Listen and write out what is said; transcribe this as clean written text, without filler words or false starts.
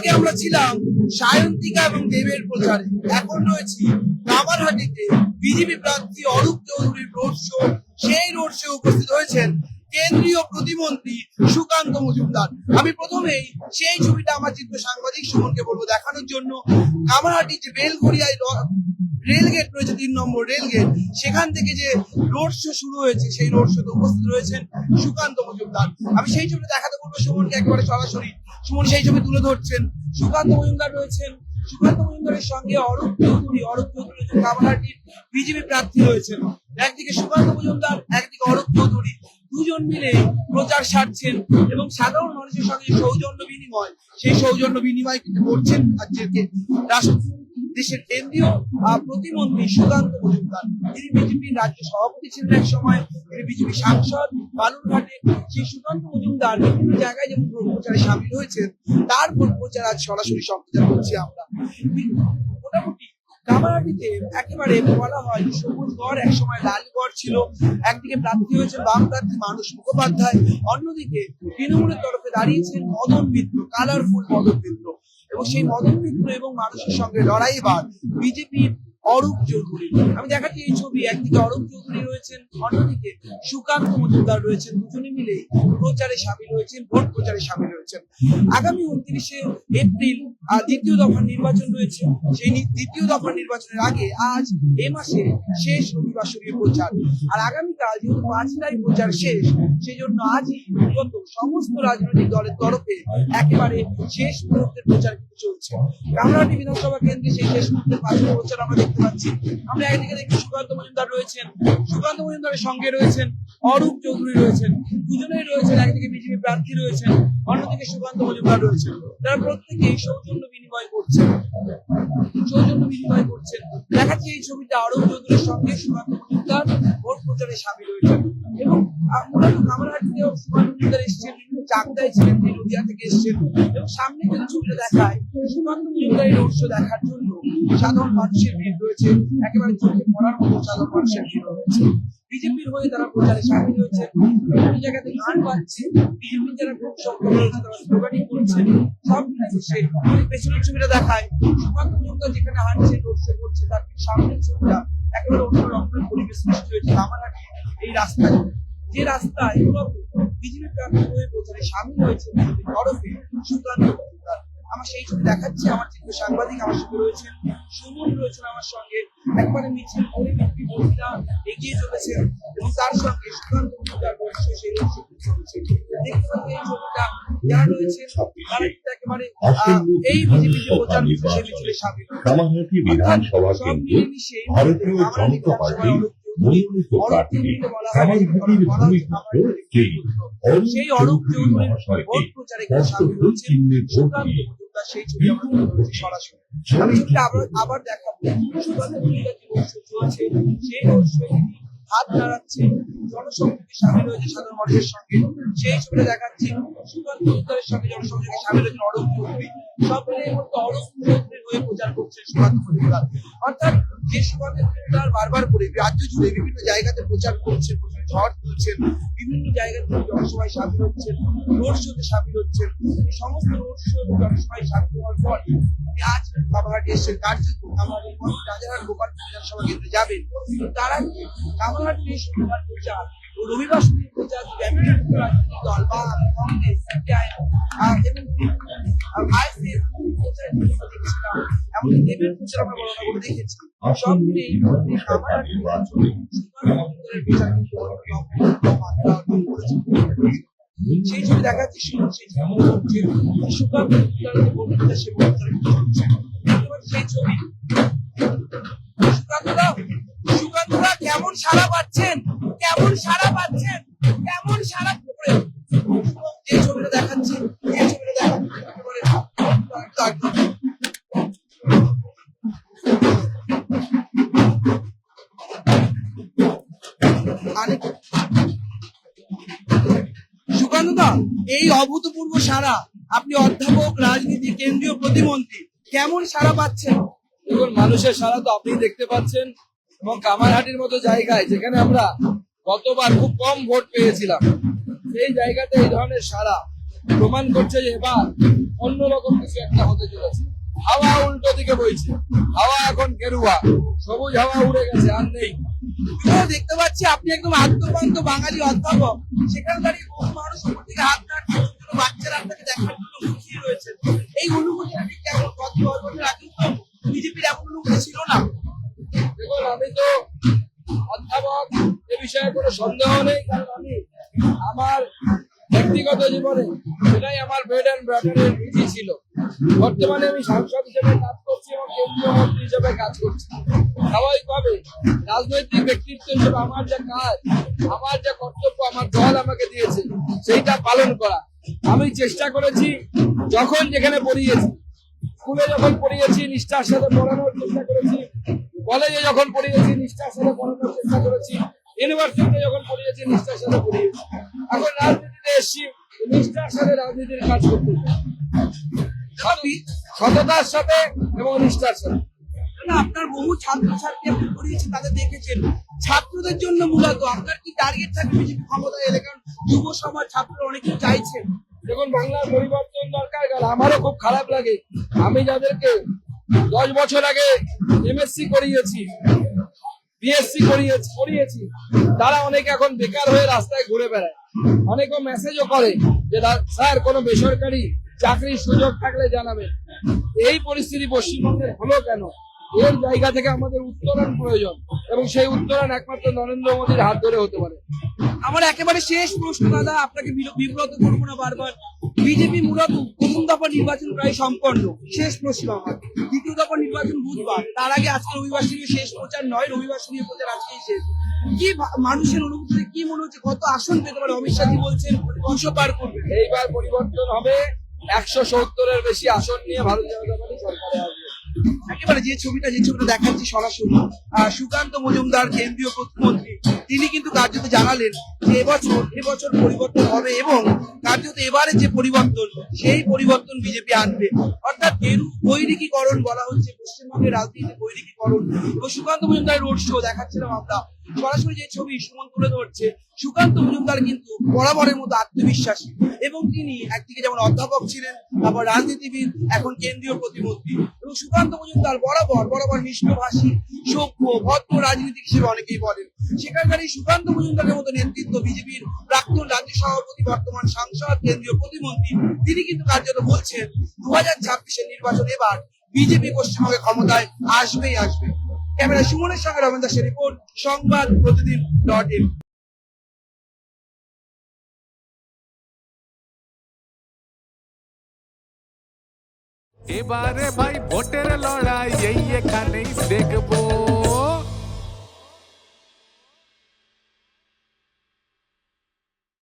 আগে আমরা ছিলাম সায়ন্তিকা এবং দেবের প্রচারে, এখন রয়েছি কামারহাটিতে বিজেপি প্রার্থী অরূপ চৌধুরীর রোড শো। সেই রোড শো উপস্থিত হয়েছেন কেন্দ্রীয় প্রতিমন্ত্রী সুকান্ত মজুমদার। আমি প্রথমেই সেই ছবিটা আমার চিত্র সাংবাদিক সুমনকে বলবো দেখানোর জন্য। কামারহাটি যে বেলঘড়িয়ায় রেল গেট রয়েছে, 3 নম্বর রেল গেট, সেখান থেকে যে রোড শো শুরু হয়েছে, সেই রোড শোতে উপস্থিত রয়েছেন সুকান্ত মজুমদার। আমি সেই ছবি দেখাতে বলবো সুমনকে একেবারে সরাসরি। সুমন সেই ছবি তুলে ধরছেন। সুকান্ত মজুমদার রয়েছেন, সুকান্ত মজুমদারের সঙ্গে অরূপ চৌধুরী কামারহাটির বিজেপি প্রার্থী রয়েছেন। একদিকে সুকান্ত মজুমদার, একদিকে অরূপ চৌধুরী, দুজন মিলে প্রচার সারছেন এবং সাধারণ মানুষের সঙ্গে সৌজন্য বিনিময়, সেই সৌজন্য বিনিময় কিন্তু করছেন আজকে দেশের কেন্দ্রীয় প্রতিমন্ত্রী সুকান্ত মজুমদার। তিনি বিজেপির রাজ্য সভাপতি ছিলেন এক সময়, তিনি বিজেপি সাংসদ বালুরঘাটে। সেই সুকান্ত মজুমদার বিভিন্ন জায়গায় যেমন প্রচারে সামিল হয়েছেন, তার প্রচার আজ সরাসরি সম্প্রচার করছি আমরা। মোটামুটি কামারহাটিতে একেবারে বলা হয় সবুজ গড় একসময় লালগড় ছিল। একদিকে প্রার্থী হয়েছে বাম প্রার্থী মানস মুখোপাধ্যায়, অন্যদিকে তৃণমূলের তরফে দাঁড়িয়েছেন মদন মিত্র, কালারফুল মদন মিত্র। এবং সেই মদন মিত্র এবং মানুষের সঙ্গে লড়াই এবার বিজেপির অরূপ চৌধুরী। আমি দেখাচ্ছি এই ছবি, একদিকে অরূপ চৌধুরী রয়েছেন, অন্যদিকে সুকান্ত মজুমদার রয়েছেন। দুজনে মিলে প্রচারে সামিল হয়েছেন, ভোট প্রচারে সামিল হয়েছেন। আগামী 29শে এপ্রিল দ্বিতীয় দফার নির্বাচন রয়েছে। সেই দ্বিতীয় দফার নির্বাচনের আগে আজ এ মাসে শেষ রবিবার সরিয়ে প্রচার, আর আগামীকাল যেহেতু 5 তারিখ প্রচার শেষ, সেই জন্য আজই বিগত সমস্ত রাজনৈতিক দলের তরফে একেবারে শেষ মুহূর্তের প্রচার কিন্তু চলছে। কামারহাটি বিধানসভা কেন্দ্রে সেই শেষ মুহূর্তের প্রাথমিক প্রচার আমরা দেখতে পাচ্ছি। আমরা একদিকে দেখি সুকান্ত মজুমদার রয়েছেন, সুকান্ত মজুমদারের সঙ্গে রয়েছেন অরূপ চৌধুরী রয়েছেন, দুজনেই রয়েছেন। একদিকে বিজেপি প্রার্থী রয়েছেন, অন্যদিকে সুকান্ত মজুমদার রয়েছেন। তারা প্রত্যেকেই সৌজন্য বিনিময় করছেন, সৌজন্য বিনিময় করছেন। দেখাচ্ছি এই ছবিটা, অরূপ চৌধুরীর সঙ্গে সুকান্ত মজুমদার ভোট প্রচারে সামিল হয়েছেন। এবং মূলত কামারহাটিতেও সুকান্ত মজুমদার এসেছেন, বিভিন্ন চাকদায় ছিলেন, তিনি নদিয়া থেকে এসেছেন। এবং সামনে যদি ছবিটা দেখায়, সুকান্ত মজুমদারের রোড শো দেখার জন্য সাধারণ মানুষের ভিড় রয়েছে, একেবারে চোখে পড়ার মতো সাধারণ মানুষের ভিড় রয়েছে। বিজেপির হয়ে তারা প্রচারে সামিল হয়েছে, বিভিন্ন জায়গাতে গান বাজছে, বিজেপির যারা গ্রুপ সক্রিয় রয়েছে তারা স্লোগানিং করছে। সব মিলেছে পেছনের ছবিটা দেখায়, সুকান্ত মজুমদার যেখানে হাঁটছে, রোড শো করছে, তার সামনের ছবিটা একেবারে অন্য রকমের পরিবেশ সৃষ্টি হয়েছে কামারহাটি এই রাস্তায়, যে রাস্তায় বিজেপি প্রার্থী হয়ে প্রচারে সামিল হয়েছে বিজেপির তরফে সুকান্ত মজুমদার। আমার সেই ছবি দেখাচ্ছি, আমার চিত্র সাংবাদিক আমার সঙ্গে রয়েছেন, সুমন রয়েছেন আমার সঙ্গে। একবারে মিছিল করে বিজেপি মহিলা এগিয়ে চলেছেন এবং তার সঙ্গে সুকান্ত মজুমদার রয়েছে, সেই চলছে। দেখতে পাচ্ছি এই ছবিটা, যারা রয়েছেন তারা কিন্তু একেবারে এই বিজেপি যে প্রচার মিছিল, সেই মিছিলে সামিল হয়েছে। কামারহাটি বিধানসভা কেন্দ্রে ভারতীয় জনতা পার্টি মনোনীত প্রার্থী কামারহাটির ভূমিপুত্র সেই অরূপ চৌধুরীর ভোট প্রচারে সামিল হয়েছে সুকান্ত মজুমদার। সেই ছবি আমরা সরাসরি আমি আবার দেখাবো। সুকান্ত মজুমদার যে রোড শো চলছে, সেই রোড শো হাত নাড়াচ্ছে, জনসংযোগে সামিল হয়েছে সাধারণ মানুষের সঙ্গে, সেই ছবিটা দেখাচ্ছি। সুকান্ত মজুমদারের সঙ্গে জনসংযোগে সামিল হয়েছেন অরূপ চৌধুরী। সব মিলে এই মুহূর্তে অরূপ চৌধুরীর হয়ে প্রচার করছেন সুকান্ত মজুমদার। অর্থাৎ যে সুকান্ত মজুমদার বারবার করে রাজ্য জুড়ে বিভিন্ন জায়গাতে প্রচার করছেন, ঝড় তুলছেন, বিভিন্ন জায়গাতে জনসভায় সামিল হচ্ছেন, রোড শোতে সামিল হচ্ছেন। সমস্ত রোড শো জনসভায় সামিল হওয়ার পর আজ কামারহাটি এসেছেন, কার্যত কামারহাটি রাজারহাট গোপালপুর বিধানসভা কেন্দ্রে যাবেন। তার আগে কামারহাটি শনিবার প্রচার ও রবিবার শুরু প্রচার রাজনৈতিক দল বা কংগ্রেস, সিপিআইএম এবং আইএসএফ প্রচার দেখছিলাম, এমনকি দেবের প্রচার আমরা বর্ণনা করে দেখেছি। সব মিলে এই মুহূর্তে কামারহাটি নির্বাচনে প্রচার মাত্রা অর্জন করেছে। সেই ছবি দেখাচ্ছি, সেই সুকান্ত মজুমদারের বক্তৃতা, সেই বক্তৃতা চলছে। সেই ছবি সুকান্তরা কেমন সাড়া পাচ্ছেন, কেমন সাড়া পাচ্ছেন, কেমন সাড়া করে যে ছবিটা দেখাচ্ছি, এই ছবিটা দেখাচ্ছি সুকান্তদা। এই অভূতপূর্ব সাড়া, আপনি অধ্যাপক, রাজনীতি, কেন্দ্রীয় প্রতিমন্ত্রী, কেমন সাড়া পাচ্ছেন? দেখুন, মানুষের সাড়া তো আপনি দেখতে পাচ্ছেন, এবং কামারহাটির মতো জায়গায় যেখানে আমরা গতবার খুব কম ভোট পেয়েছিলাম, সেই জায়গাতে এই ধরনের সাড়া প্রমাণ করছে যে এবার অন্যরকম কিছু একটা হতে চলেছে। হাওয়া উল্টো দিকে বইছে, হাওয়া এখন গেরুয়া, সবুজ হাওয়া উড়ে গেছে, আর নেই। আমরা দেখতে পাচ্ছি আপনি একদম আত্মপান্ত বাঙালি অধ্যাপক, সেখানে দাঁড়িয়ে বহু মানুষ উপর থেকে হাত নাড়ছে, ছোট ছোট বাচ্চারা আপনাকে দেখার জন্য মুখিয়ে রয়েছে। এই অনুভূতি আপনি কেমন? গত 10 বছর আগে তো বিজেপির এমন অনুভূতি ছিল না। দেখুন, আমি তো অধ্যাপক, এ বিষয়ে কোনো সন্দেহ নেই, কারণ আমি আমার ব্যক্তিগত জীবনে সেটাই আমার ব্রেড অ্যান্ড বাটারের রুচি ছিল। বর্তমানে আমি সাংসদ হিসেবে কাজ করছি এবং কেন্দ্রীয় মন্ত্রী হিসেবে কাজ করছি। স্বাভাবিকভাবে রাজনৈতিক ব্যক্তিত্ব হিসেবে আমার যে কাজ, আমার যে কর্তব্য আমার দল আমাকে দিয়েছে সেইটা পালন করা। আমি চেষ্টা করেছি, যখন যেখানে পড়িয়েছি, স্কুলে যখন পড়িয়েছি নিষ্ঠার সাথে পড়ানোর চেষ্টা করেছি, কলেজে যখন পড়িয়েছি নিষ্ঠার সাথে পড়ানোর চেষ্টা করেছি, ইউনিভার্সিটিতে যখন পড়িয়েছি নিষ্ঠার সাথে পড়িয়েছি। এখন রাজনীতিতে এসেছি, নিষ্ঠার সাথে রাজনীতির কাজ করতে চাই, সততার সাথে এবং নিষ্ঠার সাথে। না, আপনার বহু ছাত্রছাত্রী আপনি পড়িয়েছেন, তাদের দেখেছেন। ছাত্রদের জন্য মূলত আপনার কি টার্গেট থাকবে বিজেপি ক্ষমতায় এলে? কারণ যুব সমাজ ছাত্ররা অনেকে চাইছেন। দেখুন, বাংলার পরিবর্তন দরকার, কারণ আমারও খুব খারাপ লাগে, আমি যাদেরকে 10 বছর আগে এমএসসি করিয়েছি, বিএসসি করিয়েছি, তারা অনেকে এখন বেকার হয়ে রাস্তায় ঘুরে বেড়ায়। অনেকে মেসেজও করে যে স্যার কোনো বেসরকারি চাকরির সুযোগ থাকলে জানাবেন। এই পরিস্থিতি পশ্চিমবঙ্গের হলো কেন? এর জায়গা থেকে আমাদের উত্তরণ প্রয়োজন, এবং সেই উত্তরণ একমাত্র নরেন্দ্র মোদীর হাত ধরে হতে পারে। আমার একেবারে শেষ প্রশ্ন দাদা, আপনাকে বিব্রত করবো না বারবার। বিজেপি মূলত প্রথম দফা নির্বাচন প্রায় সম্পন্ন, শেষ প্রশ্ন আমার। দ্বিতীয় দফা নির্বাচন বুধবার, তার আগে আজকে রবিবার শুনিয়ে শেষ প্রচার নয়, রবিবার শুনিয়ে প্রচার আজকেই শেষ। কি মানুষের অনুভূতি, কি মনে হচ্ছে কত আসন পেতে পারে? অমিত শাহ বলছেন 200 পার করবে। এইবার পরিবর্তন হবে, 170-এর বেশি আসন নিয়ে ভারতীয় জনতা পার্টি সরকারে আসবে। একেবারে যে ছবিটা দেখাচ্ছি সরাসরি, সুকান্ত মজুমদার কেন্দ্রীয় প্রতিমন্ত্রী, তিনি কিন্তু কার্যত জানালেন যে এবছর পরিবর্তন হবে, এবং কার্যত এবারে যে পরিবর্তন, সেই পরিবর্তন বিজেপি আনবে। অর্থাৎ বৈরিকীকরণ বলা হচ্ছে, পশ্চিমবঙ্গের রাজনীতিতে বৈরিকীকরণ। এবং সুকান্ত মজুমদার রোড শো দেখাচ্ছিলাম আমরা, সরাসরি যে ছবি সুমন তুলে ধরছে, সুকান্ত মজুমদার কিন্তু বরাবরের মতো আত্মবিশ্বাসী, এবং তিনি একদিকে যেমন অধ্যাপক ছিলেন, তারপর রাজনীতিবিদ, এখন কেন্দ্রীয় প্রতিমন্ত্রী। এবং সুকান্ত মজুমদার বরাবর মিষ্টভাষী, সভ্য, ভদ্র রাজনীতিক হিসেবে অনেকেই বলেন। সেখানকার এই সুকান্ত মজুমদারের মতো নেতৃত্ব, বিজেপির প্রাক্তন রাজ্য সভাপতি, বর্তমান সাংসদ, কেন্দ্রীয় প্রতিমন্ত্রী, তিনি কিন্তু কার্যত বলছেন 2026-এর নির্বাচন এবার বিজেপি পশ্চিমবঙ্গে ক্ষমতায় আসবেই আসবে। ক্যামেরা সুমনের সঙ্গে রমেন দাসের রিপোর্ট, সংবাদ প্রতিদিন.in। এবারে ভাই ভোটের লড়াই এই এখানেই দেখবো।